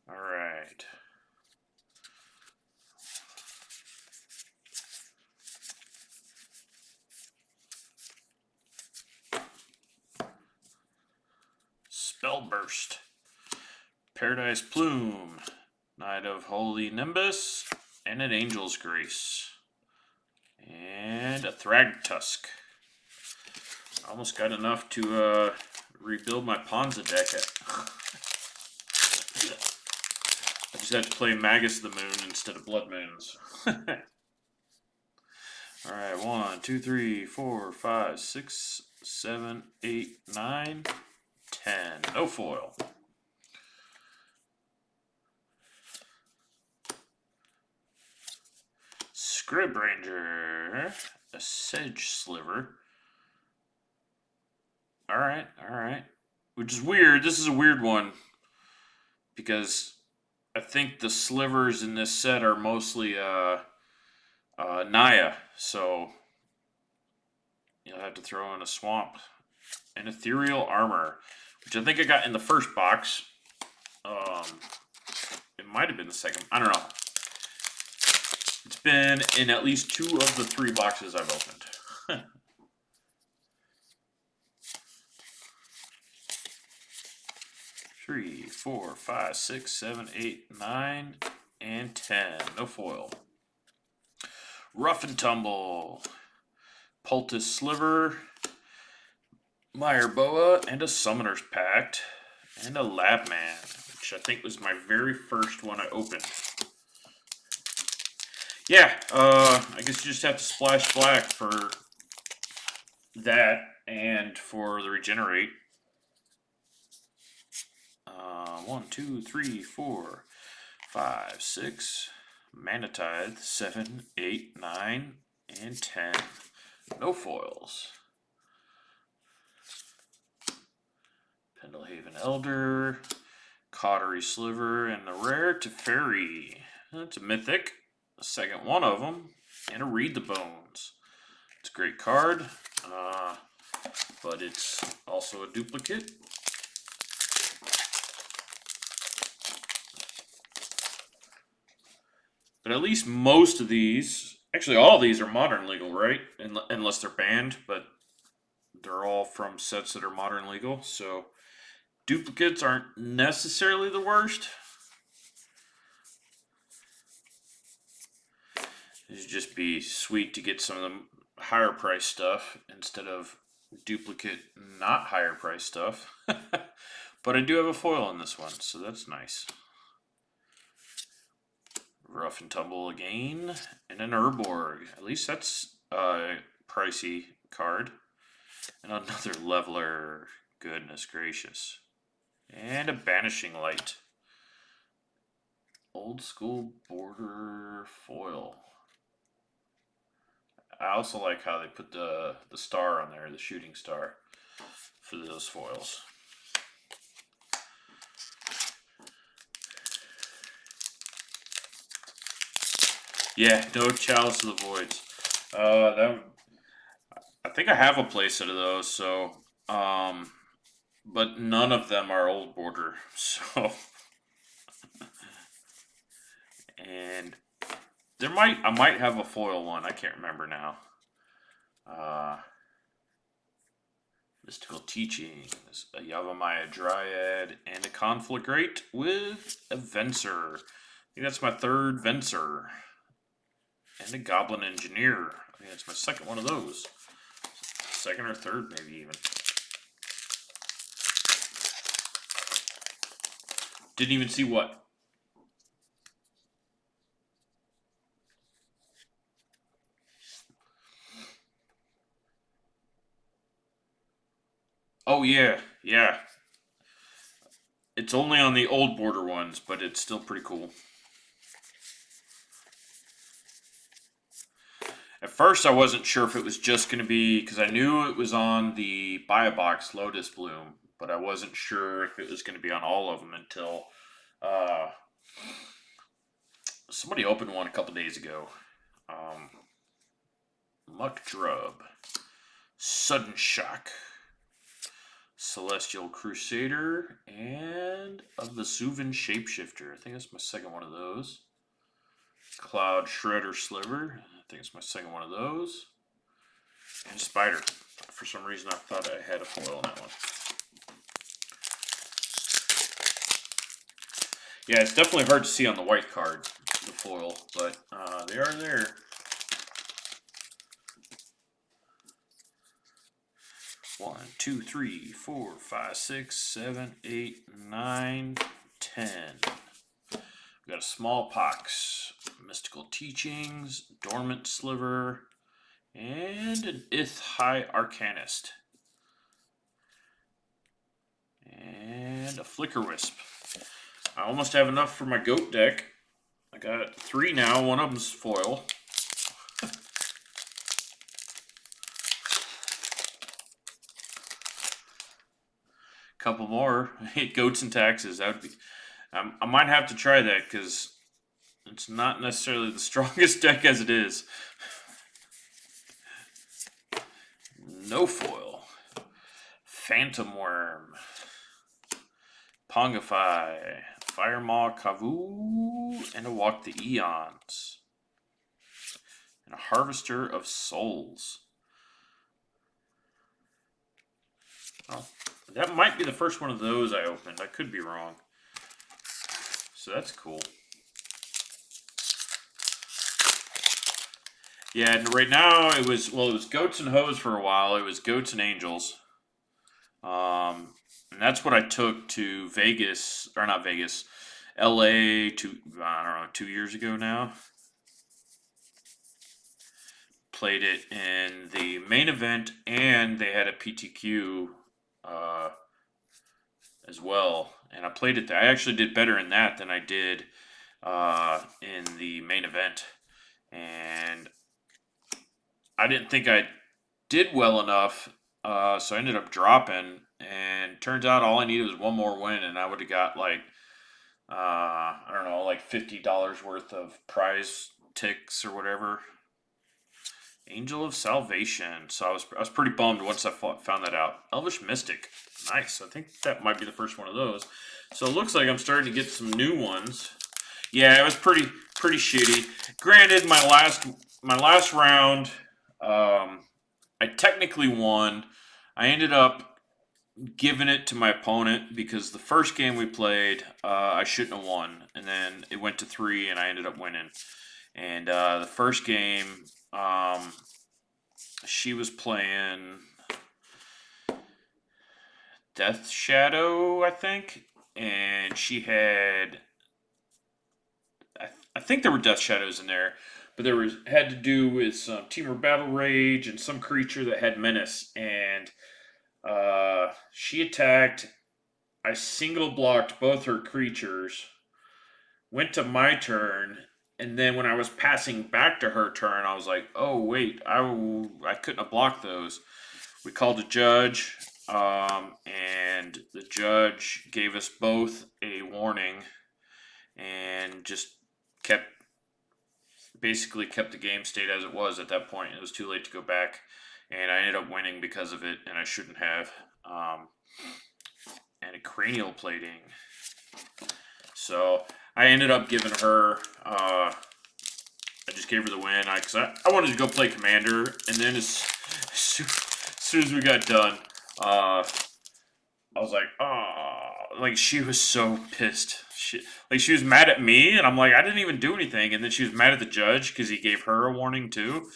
All right. Spellburst. Paradise Plume. Knight of Holy Nimbus. And an Angel's Grace. And a Thragtusk. Almost got enough to rebuild my Ponza deck. I just had to play Magus of the Moon instead of Blood Moons. Alright, 1, 2, 3, 4, 5, 6, 7, 8, 9, 10. No foil. Scrib Ranger. A Sedge Sliver. Alright, alright. Which is weird. This is a weird one. Because I think the slivers in this set are mostly Naya. So you'll have to throw in a Swamp. And Ethereal Armor. Which I think I got in the first box. might have been the second. I don't know. It's been in at least 2 of the 3 boxes I've opened. 3, 4, 5, 6, 7, 8, 9, and 10. No foil. Rough and Tumble. Poultice Sliver. Meyer Boa, and a Summoner's Pact. And a Labman, which I think was my very first one I opened. Yeah, I guess you just have to splash black for that and for the regenerate. 1, 2, 3, 4, 5, 6, Mana Tithe, 7, 8, 9, and 10. No foils. Pendlehaven Elder, Cautery Sliver, and the rare Teferi. That's a mythic, the second one of them, and a Read the Bones. It's a great card, but it's also a duplicate. But at least most of these, actually all of these are modern legal, right? Unless they're banned, but they're all from sets that are modern legal. So duplicates aren't necessarily the worst. It'd just be sweet to get some of the higher price stuff instead of duplicate not higher price stuff. But I do have a foil in this one, so that's nice. Rough and Tumble again, and an Urborg. At least that's a pricey card. And another Leveler. Goodness gracious. And a Banishing Light. Old school border foil. I also like how they put the star on there, the shooting star, for those foils. Yeah, no Chalice of the Voids. I think I have a playset of those, so but none of them are old border, so and I might have a foil one, I can't remember now. Mystical Teachings, a Yavimaya Dryad, and a Conflagrate with a Venser. I think that's my third Venser. And a Goblin Engineer. I think that's my second one of those. Second or third, maybe even. Didn't even see what? Oh, yeah. Yeah. It's only on the old border ones, but it's still pretty cool. At first, I wasn't sure if it was just going to be, because I knew it was on the Buy a Box Lotus Bloom, but I wasn't sure if it was going to be on all of them until somebody opened one a couple days ago. Muck Drub, Sudden Shock, Celestial Crusader, and a Vesuvian Shapeshifter. I think that's my second one of those. Cloud Shredder Sliver. I think it's my second one of those. And Spider. For some reason, I thought I had a foil on that one. Yeah, it's definitely hard to see on the white card, the foil, but they are there. One, 2, 3, 4, 5, 6, 7, 8, 9, 10. We got a Smallpox, Mystical Teachings, Dormant Sliver, and an Ith High Arcanist. And a Flicker Wisp. I almost have enough for my goat deck. I got 3 now, one of them's foil. Couple more. Goats and Taxes. That would be. I might have to try that because it's not necessarily the strongest deck as it is. No foil. Phantom Worm. Pongify. Firemaw Kavu, and a Walk the Eons. And a Harvester of Souls. Oh, that might be the first one of those I opened. I could be wrong. So that's cool. Yeah, and right now it was Goats and Hoes for a while. It was Goats and Angels. And that's what I took to Vegas, or not Vegas, LA I don't know, 2 years ago now. Played it in the main event, and they had a PTQ as well. And I played it there. I actually did better in that than I did in the main event. And I didn't think I did well enough, so I ended up dropping. And turns out all I needed was one more win, and I would have got like I don't know, like $50 worth of prize ticks or whatever. Angel of Salvation. So I was pretty bummed once I found that out. Elvish Mystic. Nice. I think that might be the first one of those. So it looks like I'm starting to get some new ones. Yeah, it was pretty shitty. Granted, my last round, I technically won. I ended up giving it to my opponent because the first game we played, I shouldn't have won, and then it went to 3, and I ended up winning. And the first game, she was playing Death Shadow, I think, and she had, I think there were Death Shadows in there, but had to do with some Temur Battle Rage and some creature that had Menace, and she attacked. I single blocked both her creatures, went to my turn, and then when I was passing back to her turn, I was like, oh, wait, I couldn't have blocked those. We called a judge, and the judge gave us both a warning and just basically kept the game state as it was at that point. It was too late to go back, and I ended up winning because of it, and I shouldn't have. And a cranial plating. So I ended up giving her, I just gave her the win because I wanted to go play Commander, and then as soon as we got done, I was like, oh, like she was so pissed. She was mad at me, and I'm like, I didn't even do anything, and then she was mad at the judge because he gave her a warning too.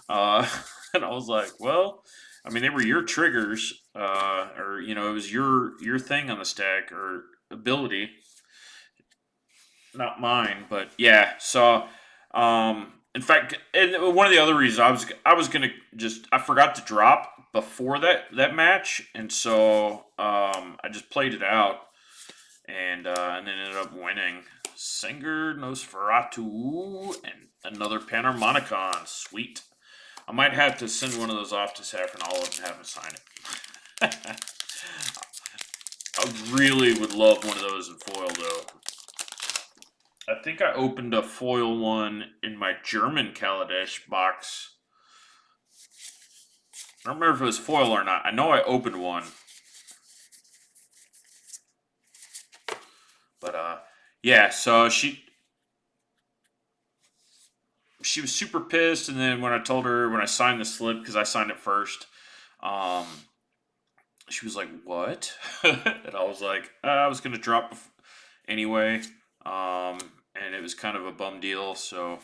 And I was like, well, I mean, they were your triggers, or it was your thing on the stack or ability, not mine. But yeah, so in fact, and one of the other reasons I was gonna I forgot to drop before that match, and so I just played it out, and then ended up winning. Singer Nosferatu and another Panharmonicon. Sweet. I might have to send one of those off to Saffron Olive and have him sign it. I really would love one of those in foil, though. I think I opened a foil one in my German Kaladesh box. I don't remember if it was foil or not. I know I opened one. But, yeah, so she was super pissed, and then when I signed the slip, because I signed it first, she was like, what? And I was like, I was going to drop anyway, and it was kind of a bum deal, so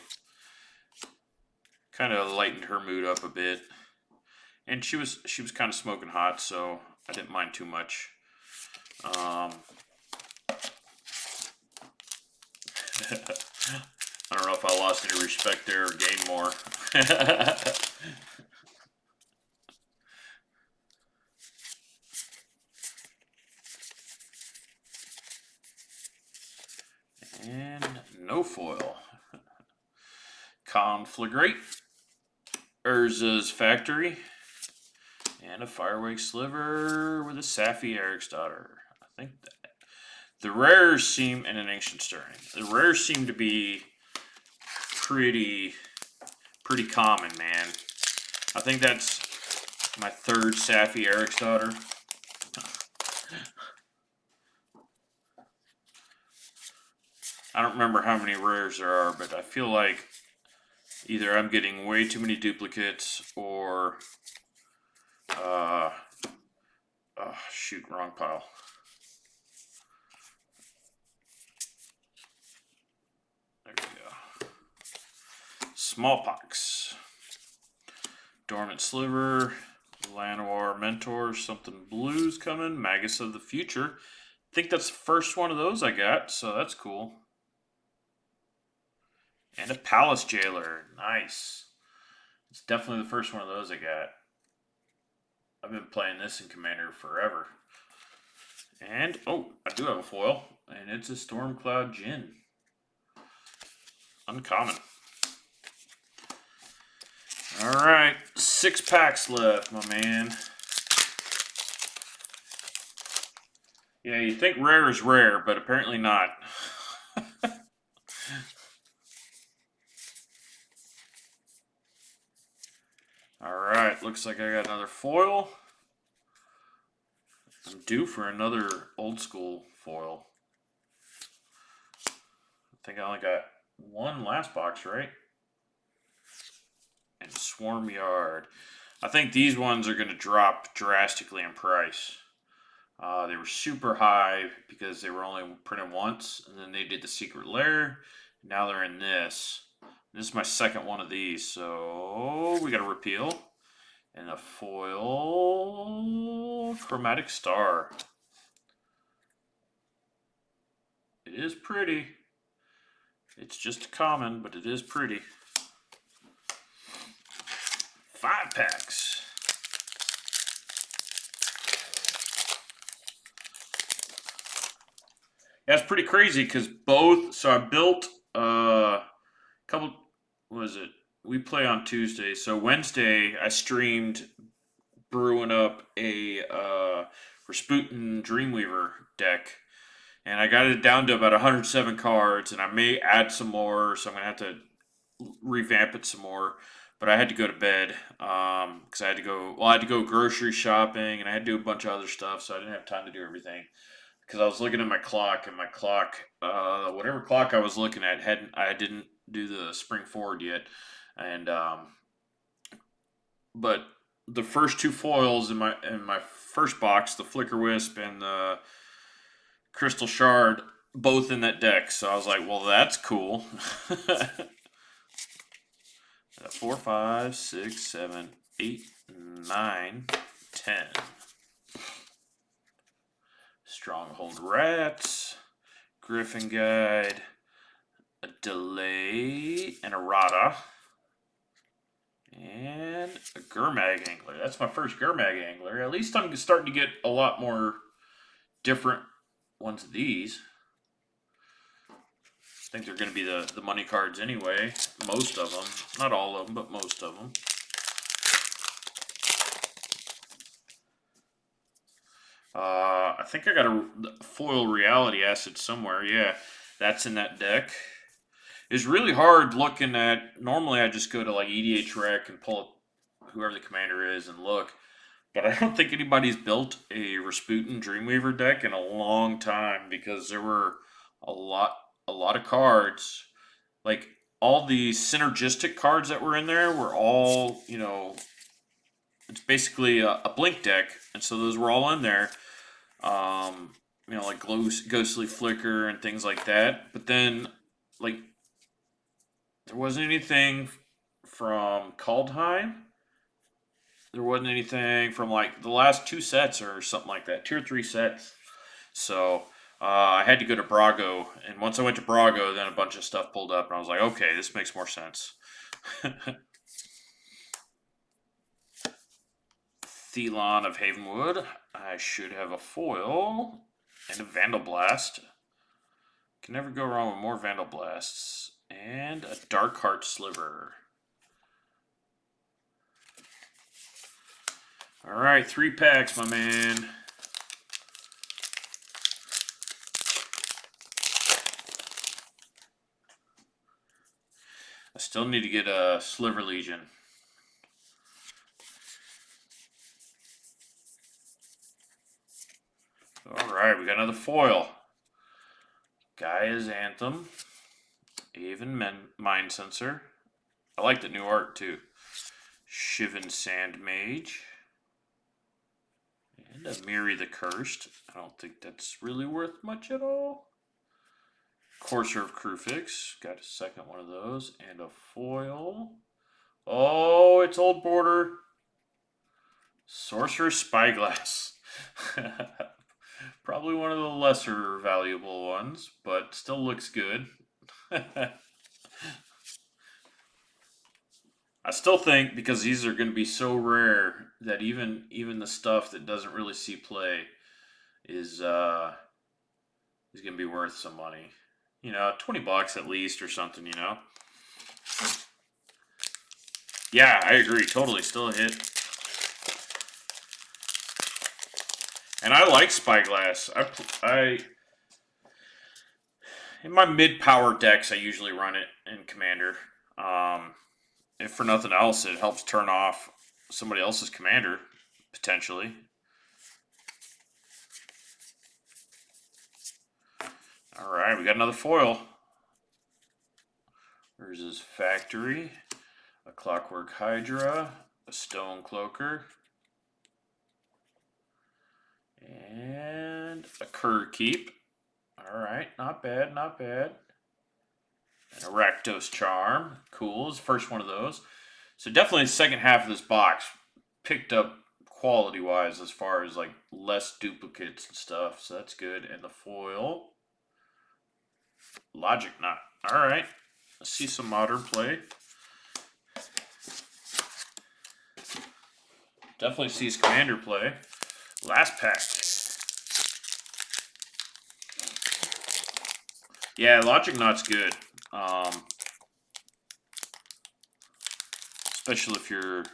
kind of lightened her mood up a bit. And she was kind of smoking hot, so I didn't mind too much. I don't know if I lost any respect there or gained more. And no foil. Conflagrate. Urza's Factory. And a Firewake Sliver with a Safi Eriksdotter. I think that. The rares seem, and an Ancient Stirring. The rares seem to be pretty common, man. I think that's my third Safi Eriksdotter. I don't remember how many rares there are, but I feel like either I'm getting way too many duplicates or, oh, shoot, wrong pile. There we go. Smallpox. Dormant Sliver. Llanowar Mentor. Something blue's coming. Magus of the Future. I think that's the first one of those I got, so that's cool. And a Palace Jailer. Nice. It's definitely the first one of those I got. I've been playing this in Commander forever. And, oh, I do have a foil. And it's a Stormcloud Djinn. Uncommon. Alright, 6 packs left, my man. Yeah, you think rare is rare, but apparently not. Alright, looks like I got another foil. I'm due for another old school foil. I think I only got one last box, right? And Swarm Yard. I think these ones are going to drop drastically in price. They were super high because they were only printed once, and then they did the Secret Lair. Now they're in this. This is my second one of these, so we got a repeal. And a foil Chromatic Star. It is pretty. It's just common, but it is pretty. 5 packs. That's pretty crazy because both. So I built a couple. What was it? We play on Tuesday. So Wednesday I streamed brewing up a Rasputin Dreamweaver deck. And I got it down to about 107 cards, and I may add some more, so I'm going to have to revamp it some more. But I had to go to bed because I had to go. Well, I had to go grocery shopping, and I had to do a bunch of other stuff, so I didn't have time to do everything. Because I was looking at my clock, and my clock, whatever clock I was looking at, I didn't do the spring forward yet, and but the first 2 foils in my first box, the Flicker Wisp and the Crystal Shard, both in that deck. So I was like, well, that's cool. 4, 5, 6, 7, 8, 9, 10. Stronghold Rats, Griffin Guide, a Delay, an Errata, and a Gurmag Angler. That's my first Gurmag Angler. At least I'm starting to get a lot more different ones of these. I think they're going to be the money cards anyway. Most of them. Not all of them, but most of them. I think I got a foil Reality Acid somewhere. Yeah, that's in that deck. It's really hard looking at. Normally, I just go to like EDH Rec and pull up whoever the commander is and look. But I don't think anybody's built a Rasputin Dreamweaver deck in a long time because there were a lot of cards. Like all the synergistic cards that were in there were all, it's basically a blink deck, and so those were all in there. Like Ghostly Flicker and things like that. But then, like, there wasn't anything from Kaldheim. There wasn't anything from like the last 2 sets or something like that, 2 or 3 sets. So I had to go to Brago, and once I went to Brago, then a bunch of stuff pulled up, and I was like, okay, this makes more sense. Thelon of Havenwood. I should have a foil and a Vandal Blast. Can never go wrong with more Vandal Blasts. And a Darkheart Sliver. Alright, 3 packs, my man. I still need to get a Sliver Legion. Alright, we got another foil. Gaia's Anthem. Aven Mind Sensor. I like the new art too. Shivan Sand Mage. And a Miri the Cursed. I don't think that's really worth much at all. Courser of Crufix. Got a second one of those. And a foil. Oh, it's Old Border. Sorcerer's Spyglass. Probably one of the lesser valuable ones, but still looks good. I still think, because these are going to be so rare, that even the stuff that doesn't really see play is going to be worth some money. You know, $20 at least or something, you know? Yeah, I agree. Totally. Still a hit. And I like Spyglass. In my mid-power decks, I usually run it in Commander. If for nothing else, it helps turn off somebody else's commander, potentially. Alright, we got another foil. There's his Factory, a Clockwork Hydra, a Stone Cloaker, and a Cur Keep. Alright, not bad, not bad. And a Rakdos Charm. Cool, it's the first one of those. So definitely the second half of this box picked up quality-wise as far as like less duplicates and stuff. So that's good. And the foil. Logic Knot. Alright. Let's see some modern play. Definitely sees Commander play. Last pack. Yeah, Logic Knot's good. Especially if your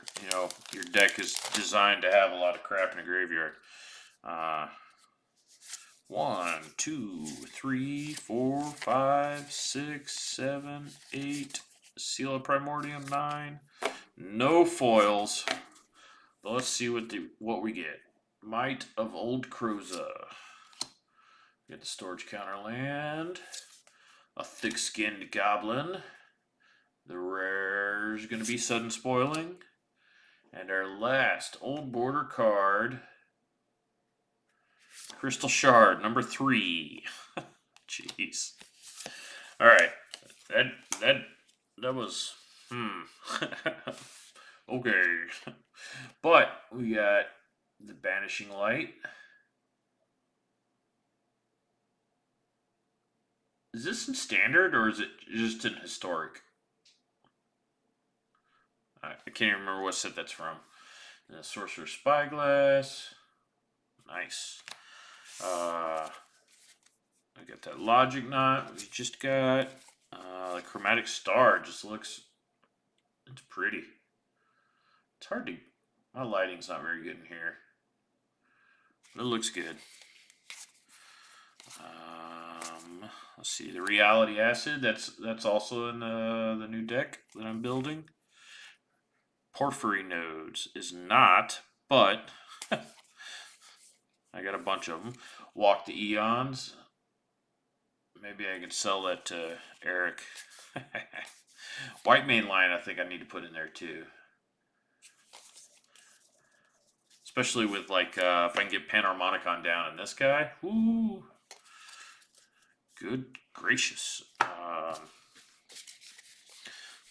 deck is designed to have a lot of crap in a graveyard. 1, 2, 3, 4, 5, 6, 7, 8. Seal of Primordium 9. No foils. But let's see what we get. Might of Old Kroza. Get the storage counter land. A thick-skinned goblin. The rare's going to be Sudden Spoiling. And our last Old Border card, Crystal Shard, number 3. Jeez. Alright. That was... Okay. But we got the Banishing Light. Is this in Standard or is it just in Historic? I can't even remember what set that's from. And the Sorcerer's Spyglass. Nice. I got that Logic Knot we just got. The Chromatic Star just looks... It's pretty. It's hard to... My lighting's not very good in here. But it looks good. Let's see. The Reality Acid. That's also in the new deck that I'm building. Porphyry Nodes is not, but I got a bunch of them. Walk the Eons. Maybe I could sell that to Eric. White Main Line I think I need to put in there too. Especially with like if I can get Panharmonicon down in this guy. Ooh. Good gracious.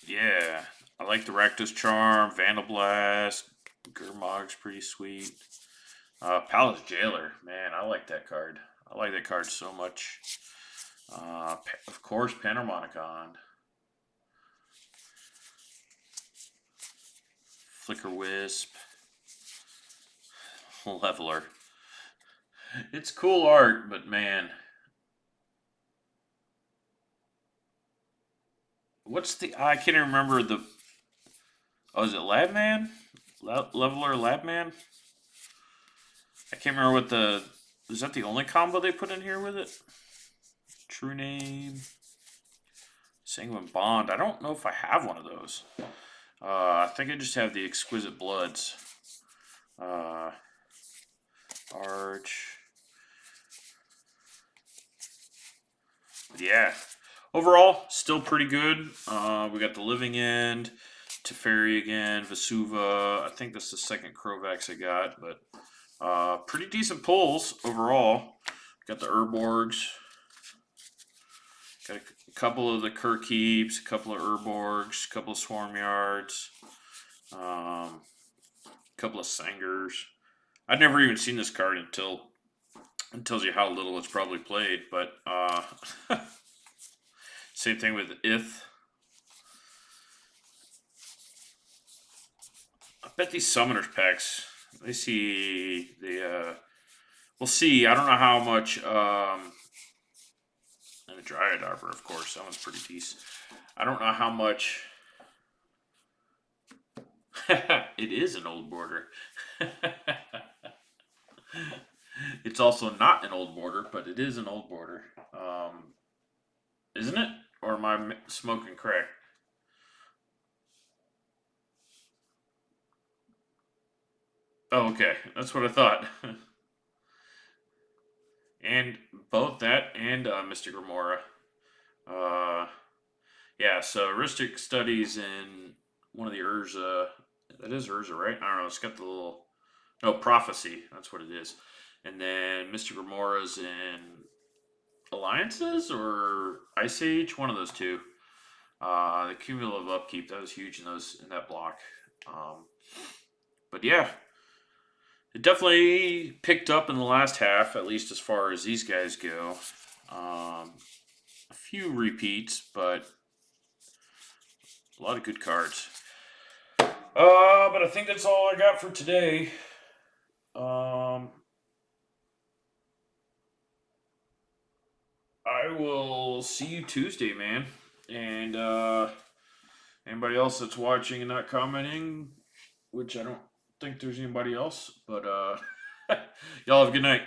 Yeah. I like the Rakdos Charm, Vandal Blast, Gurmag's pretty sweet. Palace Jailer, man, I like that card. I like that card so much. Of course, Panharmonicon. Flicker Wisp. Leveler. It's cool art, but man. What's the... I can't even remember the... Oh, is it Labman? Leveler Labman? I can't remember what the... Is that the only combo they put in here with it? True Name. Sanguine Bond. I don't know if I have one of those. I think I just have the Exquisite Bloods. Arch. Yeah. Overall, still pretty good. We got the Living End, Teferi again, Vesuva. I think that's the second Krovax I got, but pretty decent pulls overall. Got the Urborgs. Got a couple of the Kerkeeps, a couple of Urborgs, a couple of Swarm Yards, a couple of Sangers. I'd never even seen this card until it tells you how little it's probably played, but same thing with Ith. I bet these Summoners packs, they see the, we'll see. I don't know how much, and the Dryad Arbor, of course, that one's pretty decent. I don't know how much, it is an old border. It's also not an old border, but it is an old border. Isn't it? Or am I smoking crack? Oh, okay. That's what I thought. And both that and Mystic Remora. Uh, yeah, so Heuristic Studies in one of the Urza. That is Urza, right? I don't know. It's got the little. No, Prophecy. That's what it is. And then Mystic Remora's in Alliances or Ice Age? One of those two. The cumulative upkeep, that was huge in that block. But yeah, it definitely picked up in the last half, at least as far as these guys go. A few repeats, but a lot of good cards. But I think that's all I got for today. I will see you Tuesday, man. And anybody else that's watching and not commenting, which I don't think there's anybody else, but y'all have a good night.